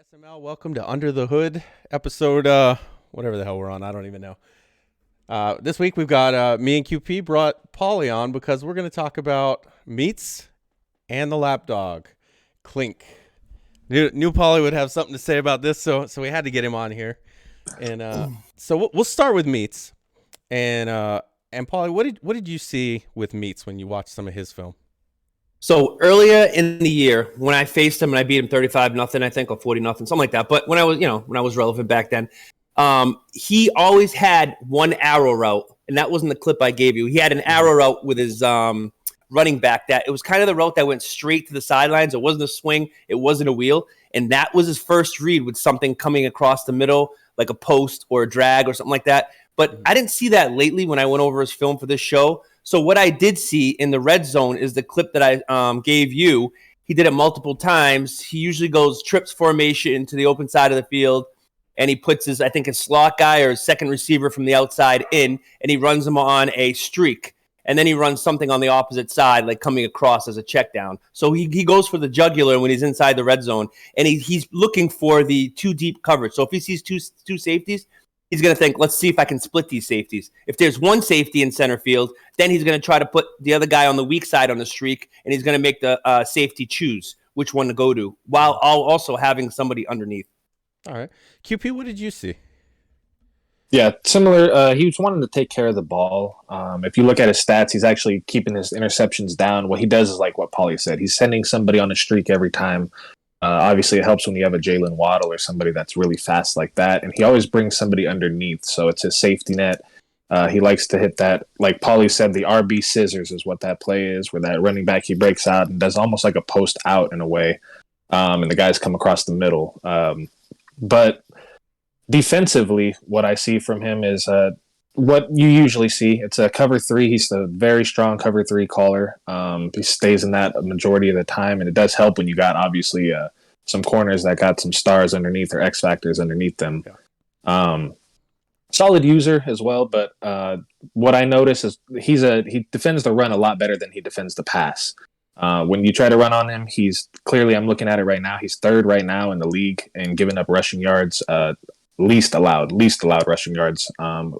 SML, welcome to Under the Hood episode, whatever the hell we're on. I don't even know. This week we've got me and QP brought Pauly on because we're going to talk about meats and the lapdog, Klinke. Knew Pauly would have something to say about this, so we had to get him on here. And so we'll start with meats. And Pauly, what did you see with meats when you watched some of his film? So earlier in the year, when I faced him and I beat him 35-0, I think, or 40-0, something like that. But when I was relevant back then, he always had one arrow route, and that wasn't the clip I gave you. He had an arrow route with his running back that it was kind of the route that went straight to the sidelines. It wasn't a swing, it wasn't a wheel, and that was his first read with something coming across the middle, like a post or a drag or something like that. But I didn't see that lately when I went over his film for this show. So what I did see in the red zone is the clip that I gave you. He did it multiple times. He usually goes trips formation to the open side of the field, and he puts his slot guy or his second receiver from the outside in, and he runs him on a streak. And then he runs something on the opposite side, like coming across as a check down. So he goes for the jugular when he's inside the red zone, and he's looking for the two deep coverage. So if he sees two safeties, he's going to think, let's see if I can split these safeties. If there's one safety in center field, then he's going to try to put the other guy on the weak side on the streak, and he's going to make the safety choose which one to go to, while also having somebody underneath. All right. QP, what did you see? Yeah, similar. He was wanting to take care of the ball. If you look at his stats, he's actually keeping his interceptions down. What he does is like what Pauly said. He's sending somebody on a streak every time. Obviously, it helps when you have a Jalen Waddle or somebody that's really fast like that. And he always brings somebody underneath, so it's his safety net. He likes to hit that, like Pauly said, the RB scissors is what that play is, where that running back, he breaks out and does almost like a post out in a way, and the guys come across the middle. But defensively, what I see from him is what you usually see. It's a cover three. He's a very strong cover three caller. He stays in that a majority of the time, and it does help when you got obviously some corners that got some stars underneath or X factors underneath them. Yeah. Solid user as well, but what I notice is he defends the run a lot better than he defends the pass. When you try to run on him, he's clearly, I'm looking at it right now, he's third right now in the league in giving up rushing yards, least allowed rushing yards,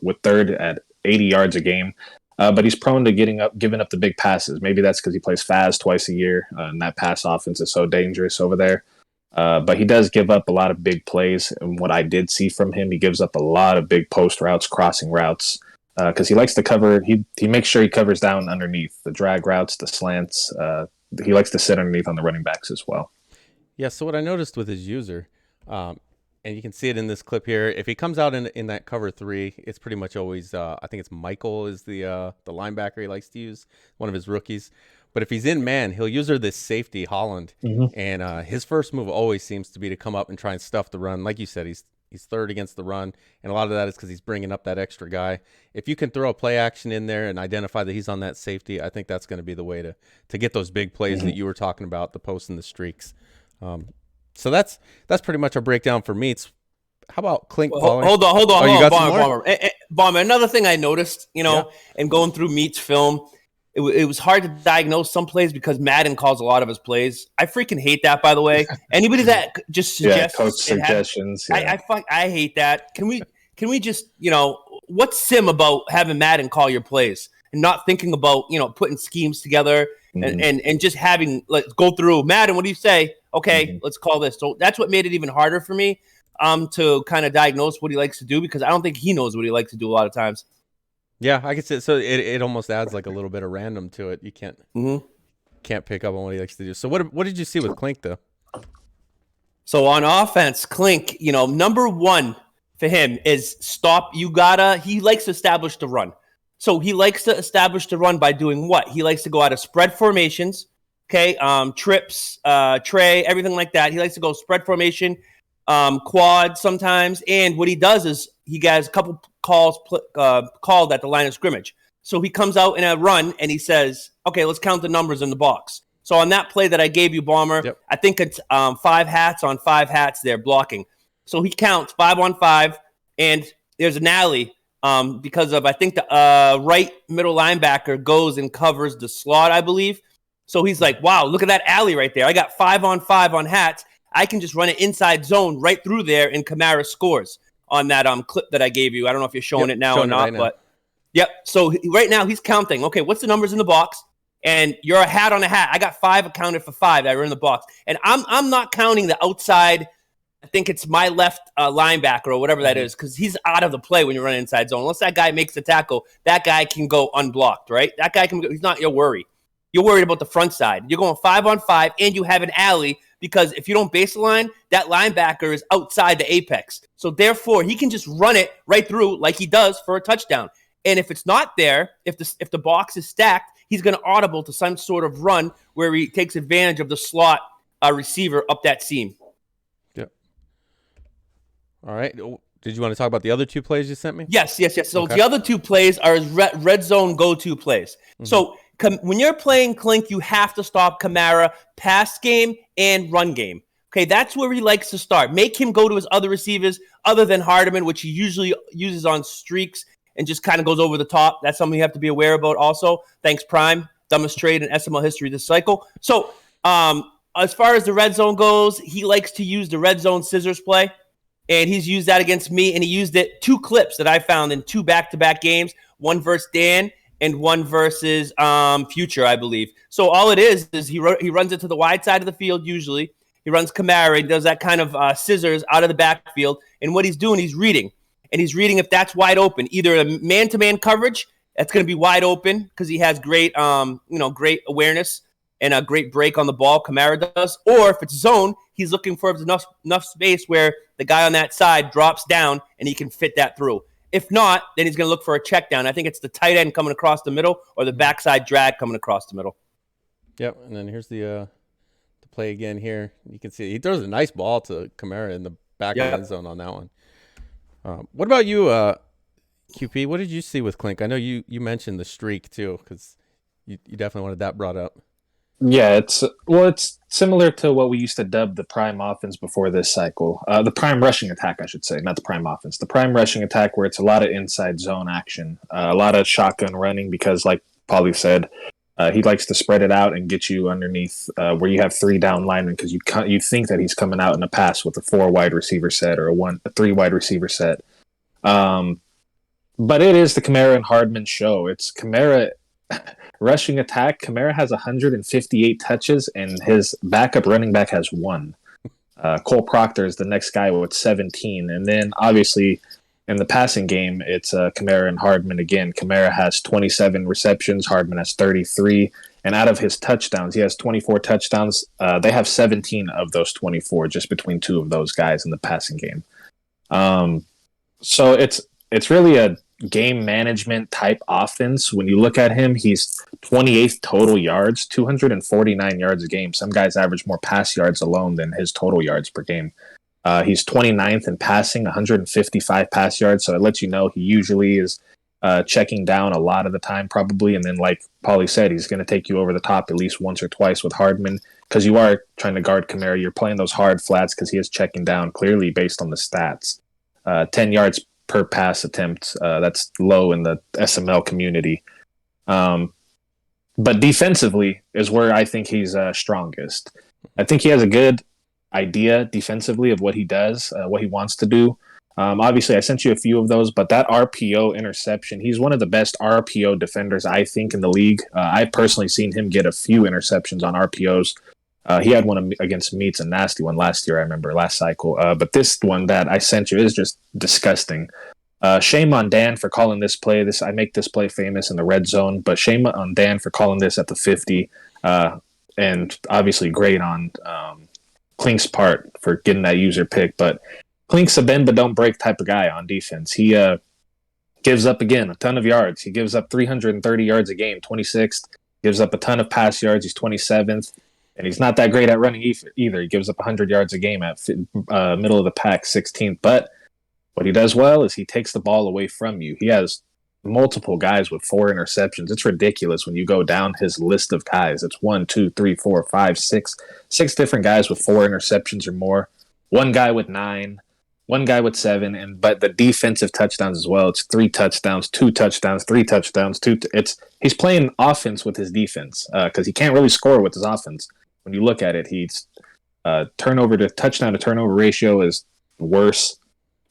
with third at 80 yards a game. But he's prone to giving up the big passes. Maybe that's because he plays fast twice a year, and that pass offense is so dangerous over there. But he does give up a lot of big plays. And what I did see from him, he gives up a lot of big post routes, crossing routes, because he likes to cover. He makes sure he covers down underneath the drag routes, the slants. He likes to sit underneath on the running backs as well. Yeah, so what I noticed with his user, and you can see it in this clip here, if he comes out in that cover three, it's pretty much always, I think it's Michael is the linebacker he likes to use, one of his rookies. But if he's in man, he'll use this safety, Holland, and his first move always seems to be to come up and try and stuff the run. Like you said, he's third against the run, and a lot of that is because he's bringing up that extra guy. If you can throw a play action in there and identify that he's on that safety, I think that's going to be the way to get those big plays that you were talking about, the posts and the streaks. So that's pretty much our breakdown for meats. How about Klinke? Hold on, Bomber. Another thing I noticed, and going through Meat's film, it was hard to diagnose some plays because Madden calls a lot of his plays. I freaking hate that, by the way. Anybody that just suggests coach suggestions. I hate that. Can we just, what's sim about having Madden call your plays and not thinking about, putting schemes together and just having, let's go through Madden. What do you say? Okay, let's call this. So that's what made it even harder for me to kind of diagnose what he likes to do, because I don't think he knows what he likes to do a lot of times. Yeah, I could say so. It almost adds like a little bit of random to it. You can't pick up on what he likes to do. So what did you see with Klinke though? So on offense, Klinke, number one for him is stop. He likes to establish the run. So he likes to establish the run by doing what? He likes to go out of spread formations, okay, trips, tray, everything like that. He likes to go spread formation, quad sometimes. And what he does is he gets a couple calls called at the line of scrimmage. So he comes out in a run and he says, okay, let's count the numbers in the box. So on that play that I gave you, Bomber, I think it's 5 hats on 5 hats there blocking. So he counts 5 on 5, and there's an alley because of, I think, the right middle linebacker goes and covers the slot, I believe. So he's like, wow, look at that alley right there. I got 5 on 5 on hats. I can just run it inside zone right through there, and Kamara scores on that clip that I gave you. I don't know if you're showing it now or not, but yep. So right now he's counting. Okay, what's the numbers in the box? And you're a hat on a hat. I got 5 accounted for 5 that are in the box, and I'm not counting the outside. I think it's my left linebacker or whatever that is, because he's out of the play when you run inside zone. Unless that guy makes the tackle, that guy can go unblocked, right? That guy can go. He's not your worry. You're worried about the front side. You're going 5-on-5, and you have an alley, because if you don't base the line, that linebacker is outside the apex. So therefore, he can just run it right through like he does for a touchdown. And if it's not there, if the box is stacked, he's going to audible to some sort of run where he takes advantage of the slot receiver up that seam. Yep. All right. Did you want to talk about the other 2 plays you sent me? Yes. So the other 2 plays are his red zone go-to plays. Mm-hmm. So when you're playing Klinke, you have to stop Kamara pass game and run game. Okay, that's where he likes to start. Make him go to his other receivers other than Hardman, which he usually uses on streaks and just kind of goes over the top. That's something you have to be aware about also. Thanks, Prime. Dumbest trade in SML history this cycle. So as far as the red zone goes, he likes to use the red zone scissors play. And he's used that against me. And he used it 2 clips that I found in 2 back-to-back games. One versus Dan and one versus Future, I believe. So all it is he runs it to the wide side of the field usually. He runs Kamara. He does that kind of scissors out of the backfield. And what he's doing, he's reading. And he's reading if that's wide open. Either a man-to-man coverage, that's going to be wide open because he has great great awareness and a great break on the ball, Kamara does. Or if it's zone, he's looking for enough space where the guy on that side drops down and he can fit that through. If not, then he's going to look for a check down. I think it's the tight end coming across the middle or the backside drag coming across the middle. Yep, and then here's the play again here. You can see he throws a nice ball to Kamara in the back of the end zone on that one. What about you, QP? What did you see with Klinke? I know you mentioned the streak too, because you definitely wanted that brought up. Yeah, it's similar to what we used to dub the prime offense before this cycle. The prime rushing attack, I should say, not the prime offense. The prime rushing attack, where it's a lot of inside zone action, a lot of shotgun running, because like Pauly said, he likes to spread it out and get you underneath where you have 3 down linemen, because you think that he's coming out in a pass with a 4 wide receiver set or a 3 wide receiver set. But it is the Kamara and Hardman show. It's Kamara rushing attack. Kamara has 158 touches, and his backup running back has 1. Cole Proctor is the next guy with 17. And then, obviously, in the passing game, it's Kamara and Hardman again. Kamara has 27 receptions. Hardman has 33. And out of his touchdowns, he has 24 touchdowns. They have 17 of those 24 just between 2 of those guys in the passing game. So it's really a game management type offense. When you look at him, he's 28th total yards, 249 yards a game. Some guys average more pass yards alone than his total yards per game. He's 29th in passing, 155 pass yards. So it lets you know he usually is checking down a lot of the time, probably. And then, like Pauly said, he's going to take you over the top at least once or twice with Hardman, because you are trying to guard Kamara. You're playing those hard flats because he is checking down clearly based on the stats. 10 yards per pass attempt. That's low in the SML community. But defensively is where I think he's strongest. I think he has a good idea defensively of what he does, what he wants to do. Obviously, I sent you a few of those, but that RPO interception, he's one of the best RPO defenders, I think, in the league. I've personally seen him get a few interceptions on RPOs. He had one against Meats, a nasty one last year, I remember, last cycle. But this one that I sent you is just disgusting. Shame on Dan for calling this play. I make this play famous in the red zone, but shame on Dan for calling this at the 50. And obviously great on Klinke's part for getting that user pick. But Klinke's a bend but don't break type of guy on defense. He gives up, again, a ton of yards. He gives up 330 yards a game, 26th. Gives up a ton of pass yards. He's 27th. And he's not that great at running either. He gives up 100 yards a game at middle of the pack, 16th. But what he does well is he takes the ball away from you. He has multiple guys with 4 interceptions. It's ridiculous when you go down his list of guys. It's 1, 2, 3, 4, 5, 6. 6 different guys with 4 interceptions or more. 1 guy with 9. 1 guy with 7. But the defensive touchdowns as well. It's 3 touchdowns, 2 touchdowns, 3 touchdowns, 2. He's playing offense with his defense because he can't really score with his offense. When you look at it, he's Turnover to touchdown to turnover ratio is worse.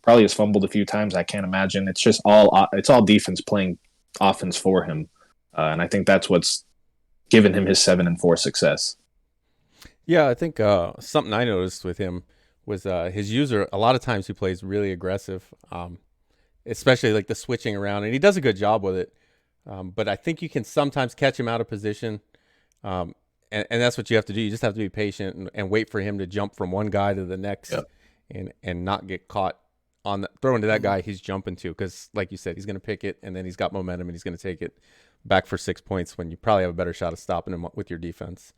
Probably has fumbled a few times. I can't imagine. It's just all defense playing offense for him, and I think that's what's given him his 7-4 success. Yeah, I think something I noticed with him was his user. A lot of times he plays really aggressive, especially like the switching around, and he does a good job with it. But I think you can sometimes catch him out of position, and that's what you have to do. You just have to be patient and wait for him to jump from one guy to the next, Yep. and not get caught on throwing to that guy he's jumping to, because like you said, he's going to pick it, and then he's got momentum, and he's going to take it back for 6 points when you probably have a better shot of stopping him with your defense.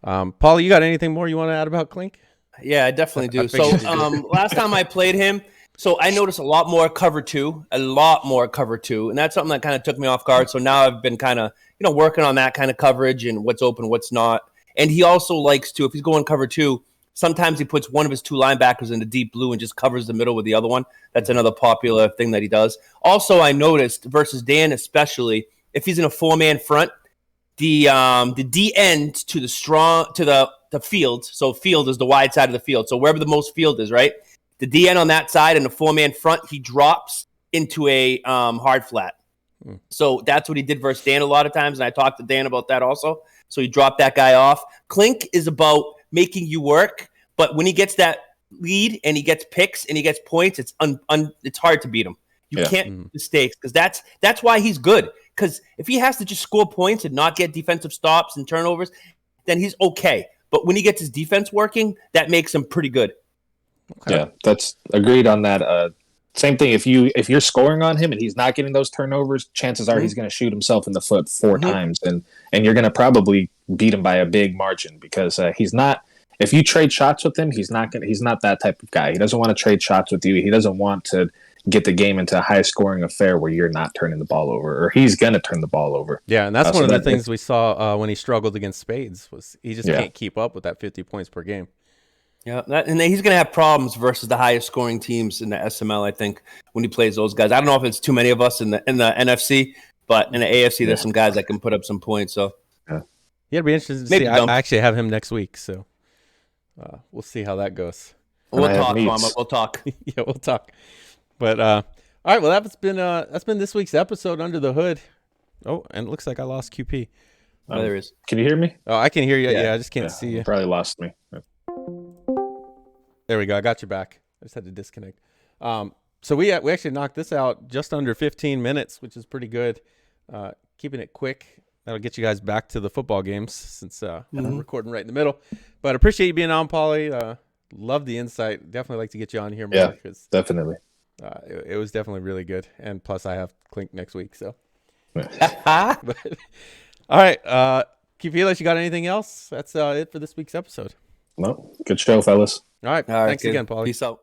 Pauly, you got anything more you want to add about Klinke? Yeah, I definitely do. I So figured you did. last time I played him, so I noticed a lot more cover two, and that's something that kind of took me off guard. So now I've been kind of, working on that kind of coverage and what's open, what's not. And he also likes to, if he's going cover two, sometimes he puts one of his two linebackers in the deep blue and just covers the middle with the other one. That's another popular thing that he does. Also, I noticed versus Dan, especially if he's in a 4-man front, the D end to the field. So field is the wide side of the field. So wherever the most field is, right? The D end on that side and the 4-man front, he drops into a hard flat. So that's what he did versus Dan a lot of times, and I talked to Dan about that also. So he dropped that guy off. Klinke is about making you work, but when he gets that lead and he gets picks and he gets points, it's it's hard to beat him. You can't make mistakes, because that's why he's good. Because if he has to just score points and not get defensive stops and turnovers, then he's okay. But when he gets his defense working, that makes him pretty good. Okay. Yeah, that's agreed on that. Same thing. If you're scoring on him and he's not getting those turnovers, chances are he's going to shoot himself in the foot 4 times, and you're going to probably beat him by a big margin, because he's not. If you trade shots with him, he's not that type of guy. He doesn't want to trade shots with you. He doesn't want to get the game into a high scoring affair where you're not turning the ball over, or he's going to turn the ball over. Yeah, and that's one of the things we saw when he struggled against Spades, was he just can't keep up with that 50 points per game. Yeah, and then he's going to have problems versus the highest scoring teams in the SML, I think, when he plays those guys. I don't know if it's too many of us in the NFC, but in the AFC, there's some guys that can put up some points. So yeah, it'd be interesting to see. I actually have him next week, so we'll see how that goes. We'll talk, Mama. We'll talk. Yeah, we'll talk. But all right, well, that's been this week's episode Under the Hood. Oh, and it looks like I lost QP. There he is. Can you hear me? Oh, I can hear you. Yeah, I just can't see you. You probably lost me. There we go. I got you back. I just had to disconnect. So we actually knocked this out just under 15 minutes, which is pretty good. Keeping it quick. That'll get you guys back to the football games, since I'm recording right in the middle. But appreciate you being on, Pauly. Love the insight. Definitely like to get you on here more. Yeah, definitely. It was definitely really good. And plus, I have Klinke next week. So. But, all right. Kipilas, you got anything else? That's it for this week's episode. No, good show, fellas. All right. Thanks again, Pauly. Peace out.